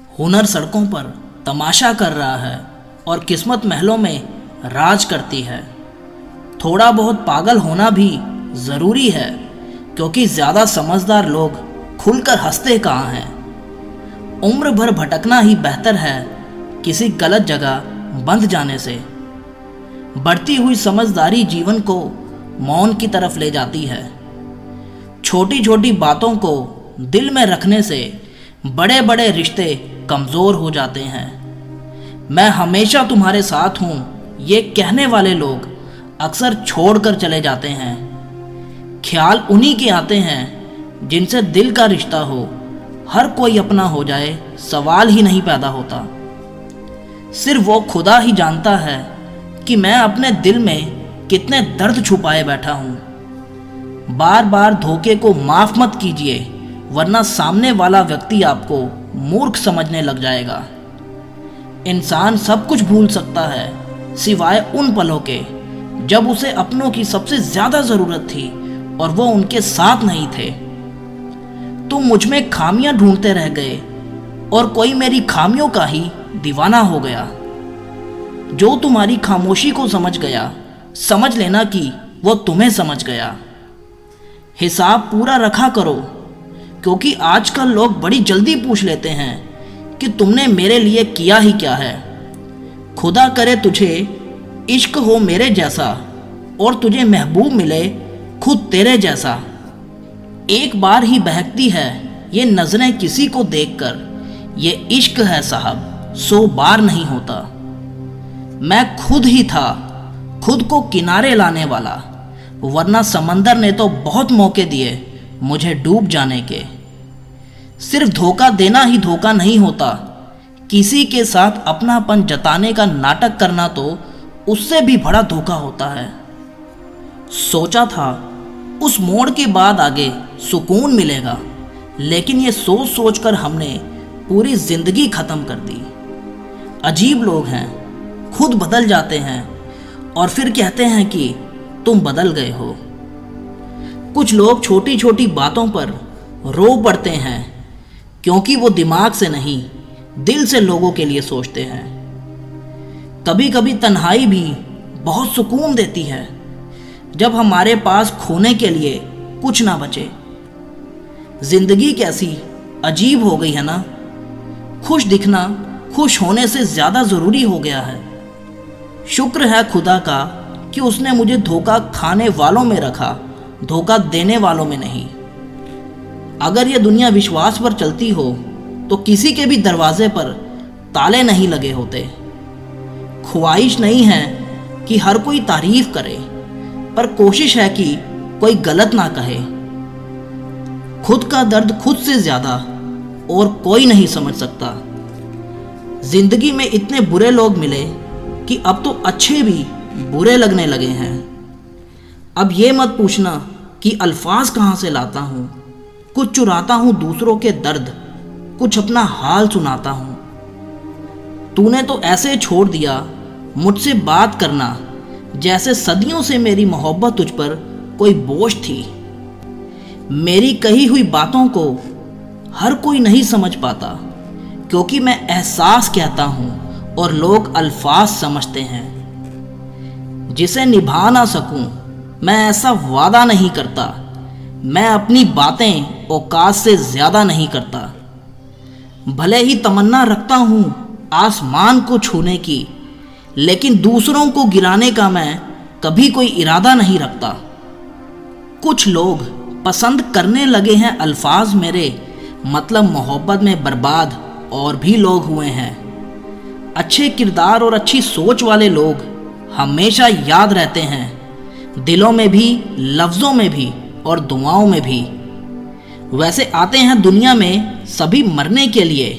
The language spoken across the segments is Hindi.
हुनर सड़कों पर तमाशा कर रहा है और किस्मत महलों में राज करती है। थोड़ा बहुत पागल होना भी ज़रूरी है, क्योंकि ज़्यादा समझदार लोग खुलकर हंसते कहाँ हैं। उम्र भर भटकना ही बेहतर है किसी गलत जगह बंध जाने से। बढ़ती हुई समझदारी जीवन को मौन की तरफ ले जाती है। छोटी छोटी बातों को दिल में रखने से बड़े बड़े रिश्ते कमज़ोर हो जाते हैं। मैं हमेशा तुम्हारे साथ हूँ ये कहने वाले लोग अक्सर छोड़कर चले जाते हैं। ख्याल उन्हीं के आते हैं जिनसे दिल का रिश्ता हो। हर कोई अपना हो जाए सवाल ही नहीं पैदा होता। सिर्फ वो खुदा ही जानता है कि मैं अपने दिल में कितने दर्द छुपाए बैठा हूँ। बार बार धोखे को माफ़ मत कीजिए, वरना सामने वाला व्यक्ति आपको मूर्ख समझने लग जाएगा। इंसान सब कुछ भूल सकता है सिवाय उन पलों के जब उसे अपनों की सबसे ज़्यादा ज़रूरत थी और वो उनके साथ नहीं थे। तुम मुझ में खामियां ढूंढते रह गए और कोई मेरी खामियों का ही दीवाना हो गया। जो तुम्हारी खामोशी को समझ गया, समझ लेना कि वो तुम्हें समझ गया। हिसाब पूरा रखा करो, क्योंकि आजकल लोग बड़ी जल्दी पूछ लेते हैं कि तुमने मेरे लिए किया ही क्या है। खुदा करे तुझे इश्क हो मेरे जैसा और तुझे महबूब मिले खुद तेरे जैसा। एक बार ही बहकती है ये नजरें किसी को देखकर, ये इश्क है साहब 100 बार नहीं होता। मैं खुद ही था खुद को किनारे लाने वाला, वरना समंदर ने तो बहुत मौके दिए मुझे डूब जाने के। सिर्फ धोखा देना ही धोखा नहीं होता, किसी के साथ अपनापन जताने का नाटक करना तो उससे भी बड़ा धोखा होता है। सोचा था उस मोड़ के बाद आगे सुकून मिलेगा, लेकिन ये सोच सोच कर हमने पूरी जिंदगी खत्म कर दी। अजीब लोग हैं, खुद बदल जाते हैं और फिर कहते हैं कि तुम बदल गए हो। कुछ लोग छोटी छोटी बातों पर रो पड़ते हैं, क्योंकि वो दिमाग से नहीं दिल से लोगों के लिए सोचते हैं। कभी कभी तन्हाई भी बहुत सुकून देती है, जब हमारे पास खोने के लिए कुछ ना बचे। जिंदगी कैसी अजीब हो गई है ना। खुश दिखना खुश होने से ज़्यादा ज़रूरी हो गया है। शुक्र है खुदा का कि उसने मुझे धोखा खाने वालों में रखा, धोखा देने वालों में नहीं। अगर यह दुनिया विश्वास पर चलती हो तो किसी के भी दरवाजे पर ताले नहीं लगे होते। ख्वाहिश नहीं है कि हर कोई तारीफ करे, पर कोशिश है कि कोई गलत ना कहे। खुद का दर्द खुद से ज़्यादा और कोई नहीं समझ सकता। जिंदगी में इतने बुरे लोग मिले कि अब तो अच्छे भी बुरे लगने लगे हैं। अब ये मत पूछना कि अल्फाज कहाँ से लाता हूँ। कुछ चुराता हूँ दूसरों के दर्द, कुछ अपना हाल सुनाता हूँ। तूने तो ऐसे छोड़ दिया मुझसे बात करना, जैसे सदियों से मेरी मोहब्बत तुझ पर कोई बोझ थी। मेरी कही हुई बातों को हर कोई नहीं समझ पाता, क्योंकि मैं एहसास कहता हूँ और लोग अल्फाज समझते हैं। जिसे निभा ना सकूँ मैं ऐसा वादा नहीं करता। मैं अपनी बातें औकात से ज़्यादा नहीं करता। भले ही तमन्ना रखता हूँ आसमान को छूने की, लेकिन दूसरों को गिराने का मैं कभी कोई इरादा नहीं रखता। कुछ लोग पसंद करने लगे हैं अल्फाज मेरे, मतलब मोहब्बत में बर्बाद और भी लोग हुए हैं। अच्छे किरदार और अच्छी सोच वाले लोग हमेशा याद रहते हैं, दिलों में भी, लफ्ज़ों में भी और दुआओं में भी। वैसे आते हैं दुनिया में सभी मरने के लिए।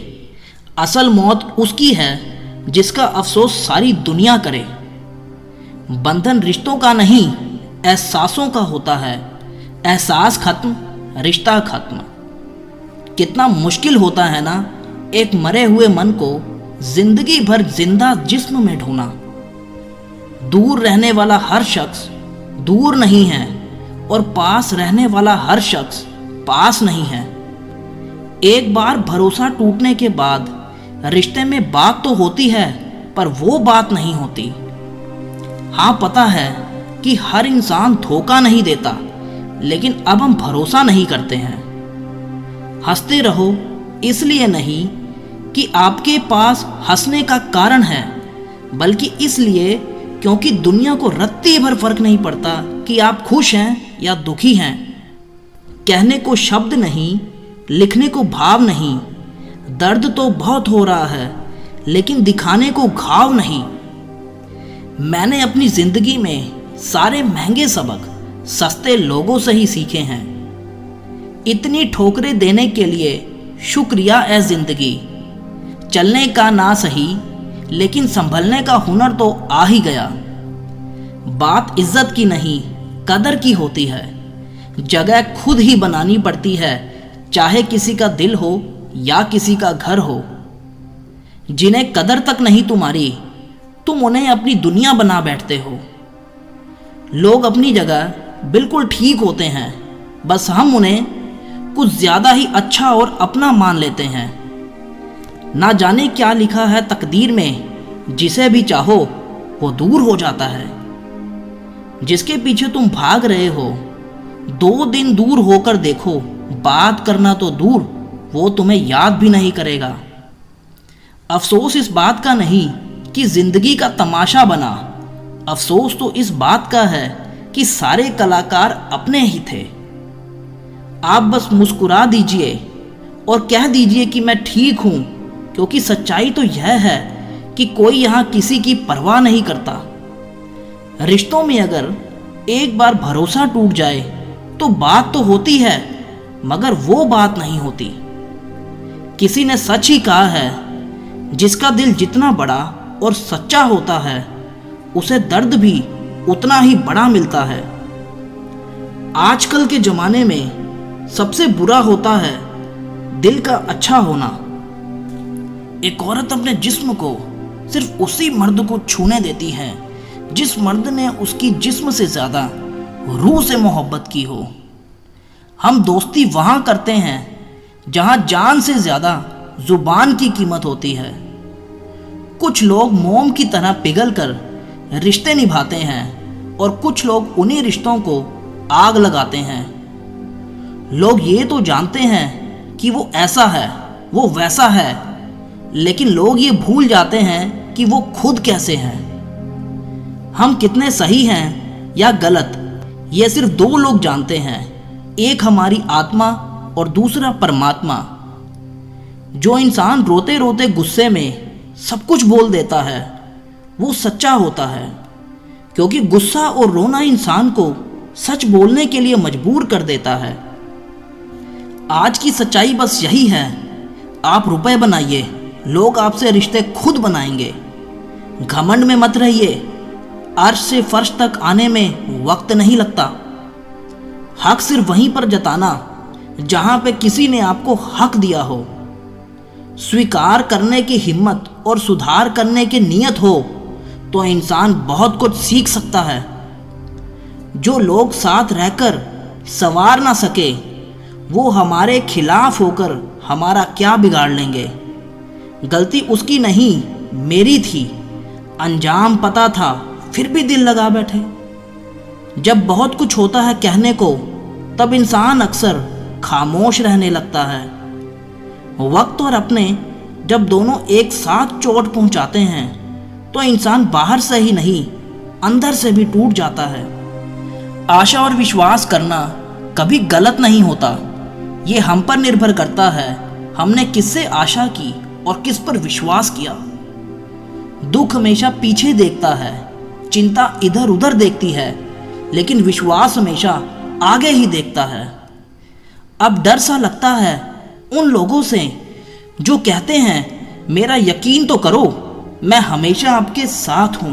असल मौत उसकी है जिसका अफसोस सारी दुनिया करे। बंधन रिश्तों का नहीं एहसासों का होता है। एहसास खत्म, रिश्ता खत्म। कितना मुश्किल होता है ना एक मरे हुए मन को जिंदगी भर जिंदा जिस्म में ढूंढना। दूर रहने वाला हर शख्स दूर नहीं है और पास रहने वाला हर शख्स पास नहीं है। एक बार भरोसा टूटने के बाद रिश्ते में बात तो होती है पर वो बात नहीं होती। हाँ, पता है कि हर इंसान धोखा नहीं देता, लेकिन अब हम भरोसा नहीं करते हैं। हंसते रहो इसलिए नहीं कि आपके पास हंसने का कारण है, बल्कि इसलिए क्योंकि दुनिया को रत्ती भर फर्क नहीं पड़ता कि आप खुश हैं या दुखी हैं। कहने को शब्द नहीं, लिखने को भाव नहीं। दर्द तो बहुत हो रहा है, लेकिन दिखाने को घाव नहीं। मैंने अपनी जिंदगी में सारे महंगे सबक सस्ते लोगों से ही सीखे हैं। इतनी ठोकरें देने के लिए शुक्रिया ए जिंदगी। चलने का ना सही, लेकिन संभलने का हुनर तो आ ही गया। बात इज्जत की नहीं, कदर की होती है। जगह खुद ही बनानी पड़ती है, चाहे किसी का दिल हो या किसी का घर हो। जिन्हें कदर तक नहीं तुम्हारी, तुम उन्हें अपनी दुनिया बना बैठते हो। लोग अपनी जगह बिल्कुल ठीक होते हैं, बस हम उन्हें कुछ ज़्यादा ही अच्छा और अपना मान लेते हैं। ना जाने क्या लिखा है तकदीर में, जिसे भी चाहो वो दूर हो जाता है। जिसके पीछे तुम भाग रहे हो, 2 दिन दूर होकर देखो, बात करना तो दूर, वो तुम्हें याद भी नहीं करेगा। अफसोस इस बात का नहीं कि जिंदगी का तमाशा बना, अफसोस तो इस बात का है कि सारे कलाकार अपने ही थे। आप बस मुस्कुरा दीजिए और कह दीजिए कि मैं ठीक हूं, क्योंकि सच्चाई तो यह है कि कोई यहां किसी की परवाह नहीं करता। रिश्तों में अगर एक बार भरोसा टूट जाए तो बात तो होती है, मगर वो बात नहीं होती। किसी ने सच ही कहा है, जिसका दिल जितना बड़ा और सच्चा होता है, उसे दर्द भी उतना ही बड़ा मिलता है। आजकल के जमाने में सबसे बुरा होता है दिल का अच्छा होना। एक औरत अपने जिस्म को सिर्फ उसी मर्द को छूने देती है जिस मर्द ने उसकी जिस्म से ज़्यादा रूह से मोहब्बत की हो। हम दोस्ती वहाँ करते हैं जहाँ जान से ज़्यादा ज़ुबान की कीमत होती है। कुछ लोग मोम की तरह पिघल कर रिश्ते निभाते हैं और कुछ लोग उन्हीं रिश्तों को आग लगाते हैं। लोग ये तो जानते हैं कि वो ऐसा है, वो वैसा है, लेकिन लोग ये भूल जाते हैं कि वो खुद कैसे हैं। हम कितने सही हैं या गलत, ये सिर्फ 2 लोग जानते हैं, एक हमारी आत्मा और दूसरा परमात्मा। जो इंसान रोते रोते गुस्से में सब कुछ बोल देता है, वो सच्चा होता है, क्योंकि गुस्सा और रोना इंसान को सच बोलने के लिए मजबूर कर देता है। आज की सच्चाई बस यही है, आप रुपए बनाइए, लोग आपसे रिश्ते खुद बनाएंगे। घमंड में मत रहिए, अर्श से फर्श तक आने में वक्त नहीं लगता। हक सिर्फ वहीं पर जताना जहां पे किसी ने आपको हक दिया हो। स्वीकार करने की हिम्मत और सुधार करने की नीयत हो तो इंसान बहुत कुछ सीख सकता है। जो लोग साथ रहकर संवार ना सके, वो हमारे खिलाफ होकर हमारा क्या बिगाड़ लेंगे। गलती उसकी नहीं, मेरी थी। अंजाम पता था, फिर भी दिल लगा बैठे। जब बहुत कुछ होता है कहने को, तब इंसान अक्सर खामोश रहने लगता है। वक्त और अपने जब दोनों एक साथ चोट पहुंचाते हैं, तो इंसान बाहर से ही नहीं, अंदर से भी टूट जाता है। आशा और विश्वास करना कभी गलत नहीं होता। ये हम पर निर्भर करता है, हमने किससे आशा की और किस पर विश्वास किया। दुख हमेशा पीछे देखता है, चिंता इधर उधर देखती है, लेकिन विश्वास हमेशा आगे ही देखता है। अब डर सा लगता है उन लोगों से जो कहते हैं, मेरा यकीन तो करो, मैं हमेशा आपके साथ हूँ।